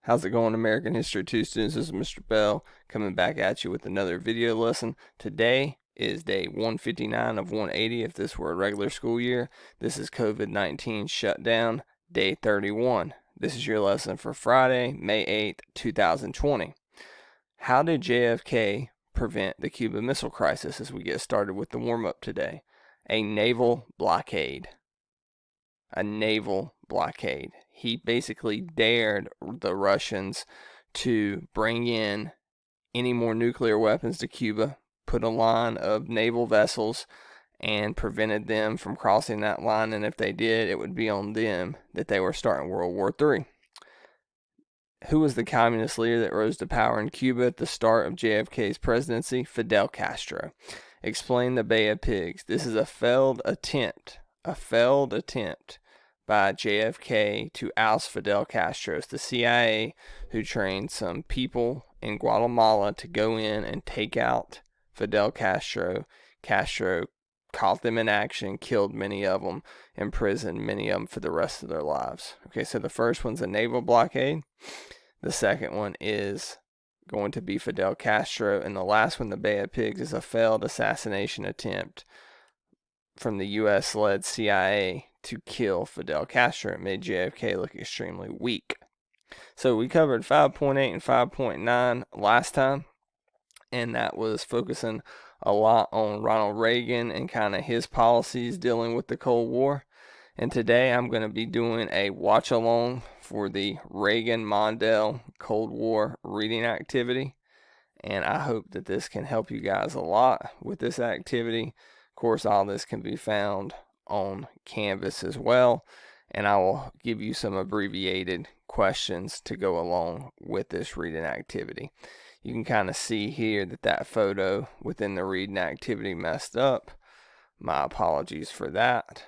How's it going, American History 2 students? This is Mr. Bell coming back at you with another video lesson. Today is day 159 of 180 if this were a regular school year. This is COVID-19 shutdown, day 31. This is your lesson for Friday, May 8th, 2020. How did JFK prevent the Cuban Missile Crisis as we get started with the warm-up today? A naval blockade. A naval blockade. He basically dared the Russians to bring in any more nuclear weapons to Cuba, put a line of naval vessels, and prevented them from crossing that line. And if they did, it would be on them that they were starting World War III. Who was the communist leader that rose to power in Cuba at the start of JFK's presidency? Fidel Castro. Explain the Bay of Pigs. This is a failed attempt by JFK to oust Fidel Castro. It's the CIA who trained some people in Guatemala to go in and take out Fidel Castro. Castro caught them in action, killed many of them, imprisoned many of them for the rest of their lives. Okay, so the first one's a naval blockade. The second one is going to be Fidel Castro. And the last one, the Bay of Pigs, is a failed assassination attempt from the U.S.-led CIA to kill Fidel Castro. It made JFK look extremely weak. So we covered 5.8 and 5.9 last time, and that was focusing a lot on Ronald Reagan and kind of his policies dealing with the Cold War. And today I'm going to be doing a watch-along for the Reagan Mondale Cold War reading activity. And I hope that this can help you guys a lot with this activity. Of course, all this can be found on Canvas as well, and I will give you some abbreviated questions to go along with this reading activity. You can kind of see here that photo within the reading activity messed up. My apologies for that,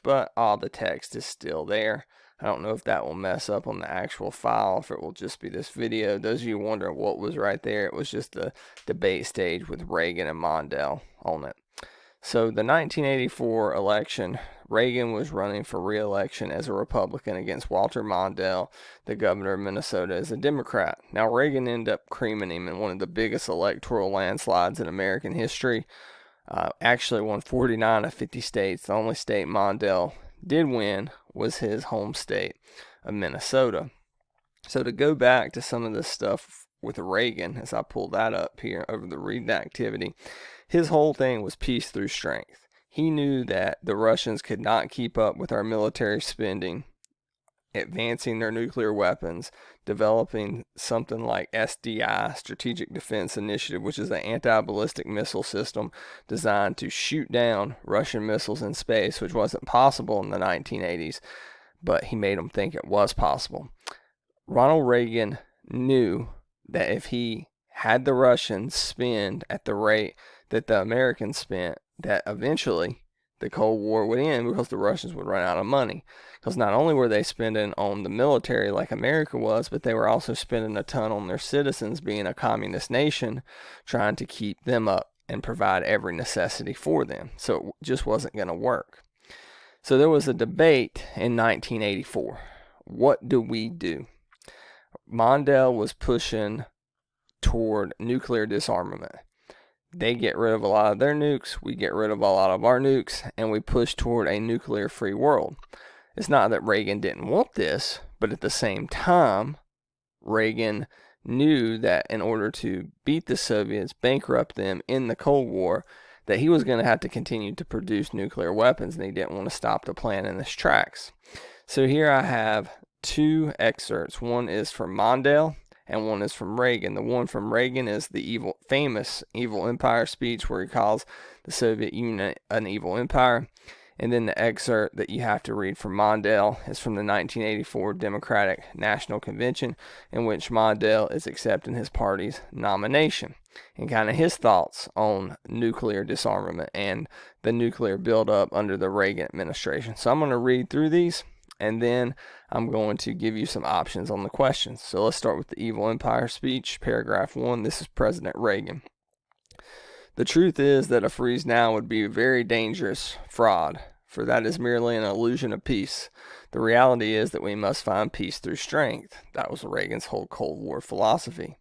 but all the text is still there. I don't know if that will mess up on the actual file, if it will just be this video. Those of you wondering what was right there, it was just the debate stage with Reagan and Mondale on it. So the 1984 election, Reagan was running for re-election as a Republican against Walter Mondale, the governor of Minnesota, as a Democrat. Now Reagan ended up creaming him in one of the biggest electoral landslides in American history. Actually won 49 of 50 states. The only state Mondale did win was his home state of Minnesota. So to go back to some of this stuff with Reagan, as I pull that up here over the reading activity, his whole thing was peace through strength. He knew that the Russians could not keep up with our military spending, advancing their nuclear weapons, developing something like SDI, Strategic Defense Initiative, which is an anti-ballistic missile system designed to shoot down Russian missiles in space, which wasn't possible in the 1980s, but he made them think it was possible. Ronald Reagan knew that if he had the Russians spend at the rate that the Americans spent, that eventually the Cold War would end because the Russians would run out of money. Because not only were they spending on the military like America was, but they were also spending a ton on their citizens, being a communist nation, trying to keep them up and provide every necessity for them. So it just wasn't going to work. So there was a debate in 1984. What do we do? Mondale was pushing toward nuclear disarmament. They get rid of a lot of their nukes, we get rid of a lot of our nukes, and we push toward a nuclear-free world. It's not that Reagan didn't want this, but at the same time, Reagan knew that in order to beat the Soviets, bankrupt them in the Cold War, that he was going to have to continue to produce nuclear weapons, and he didn't want to stop the plan in its tracks. So here I have two excerpts. One is from Mondale, and one is from Reagan. The one from Reagan is the famous evil empire speech where he calls the Soviet Union an evil empire. And then the excerpt that you have to read from Mondale is from the 1984 Democratic National Convention, in which Mondale is accepting his party's nomination and kind of his thoughts on nuclear disarmament and the nuclear buildup under the Reagan administration. So I'm going to read through these, and then I'm going to give you some options on the questions. So let's start with the evil empire speech, paragraph 1. This is President Reagan. The truth is that a freeze now would be a very dangerous fraud, for that is merely an illusion of peace. The The reality is that we must find peace through strength. That was Reagan's whole Cold War philosophy.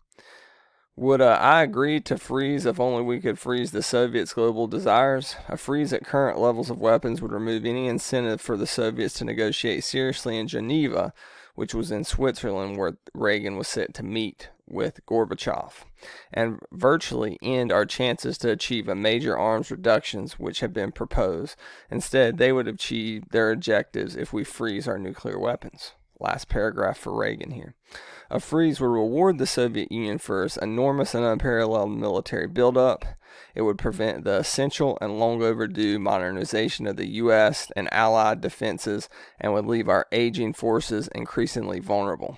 Would I agree to freeze if only we could freeze the Soviets' global desires? A freeze at current levels of weapons would remove any incentive for the Soviets to negotiate seriously in Geneva, which was in Switzerland where Reagan was set to meet with Gorbachev, and virtually end our chances to achieve a major arms reductions which have been proposed. Instead, they would achieve their objectives if we freeze our nuclear weapons. Last paragraph for Reagan here. A freeze would reward the Soviet Union for its enormous and unparalleled military buildup. It would prevent the essential and long overdue modernization of the U.S. and Allied defenses and would leave our aging forces increasingly vulnerable.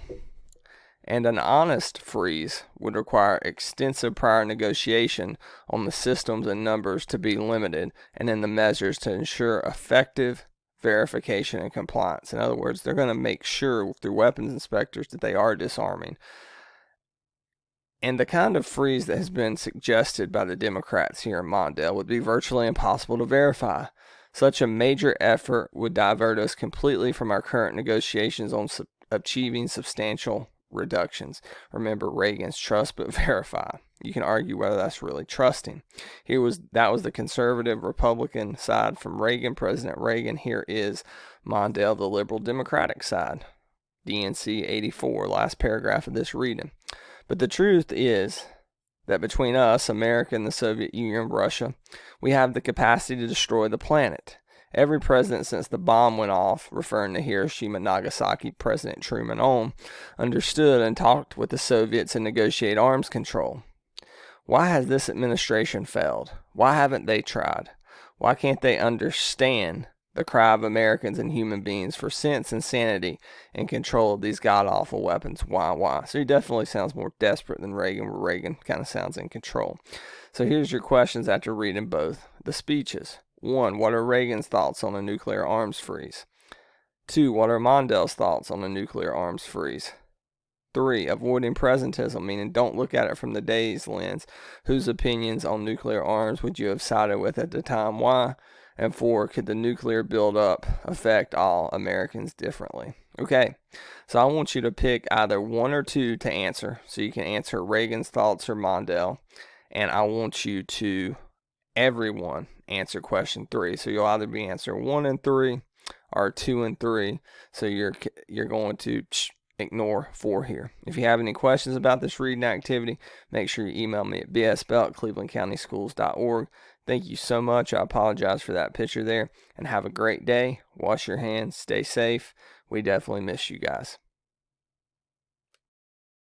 And an honest freeze would require extensive prior negotiation on the systems and numbers to be limited and in the measures to ensure effective verification and compliance. In other words, they're going to make sure through weapons inspectors that they are disarming. And the kind of freeze that has been suggested by the Democrats here in Mondale would be virtually impossible to verify. Such a major effort would divert us completely from our current negotiations on achieving substantial reductions. Remember Reagan's trust but verify. You can argue whether that's really trusting. That was the conservative Republican side from Reagan, President Reagan. Here is Mondale, the liberal Democratic side. DNC 84, last paragraph of this reading. But the truth is that between us, America, and the Soviet Union, Russia, we have the capacity to destroy the planet. Every president since the bomb went off, referring to Hiroshima and Nagasaki, President Truman on, understood and talked with the Soviets and negotiated arms control. Why has this administration failed? Why haven't they tried? Why can't they understand the cry of Americans and human beings for sense and sanity and control of these god-awful weapons? Why? So he definitely sounds more desperate than Reagan, where Reagan kind of sounds in control. So here's your questions after reading both the speeches. 1. What are Reagan's thoughts on a nuclear arms freeze? 2. What are Mondale's thoughts on a nuclear arms freeze? 3. Avoiding presentism, meaning don't look at it from the day's lens. Whose opinions on nuclear arms would you have sided with at the time? Why? And 4. Could the nuclear buildup affect all Americans differently? Okay, so I want you to pick either 1 or 2 to answer. So you can answer Reagan's thoughts or Mondale. And I want you to, everyone, answer question 3. So you'll either be answer 1 and 3 or 2 and 3. So you're going to ignore 4 here. If you have any questions about this reading activity, make sure you email me at bsbell@clevelandcountyschools.org. Thank you so much. I apologize for that picture there. And have a great day. Wash your hands. Stay safe. We definitely miss you guys.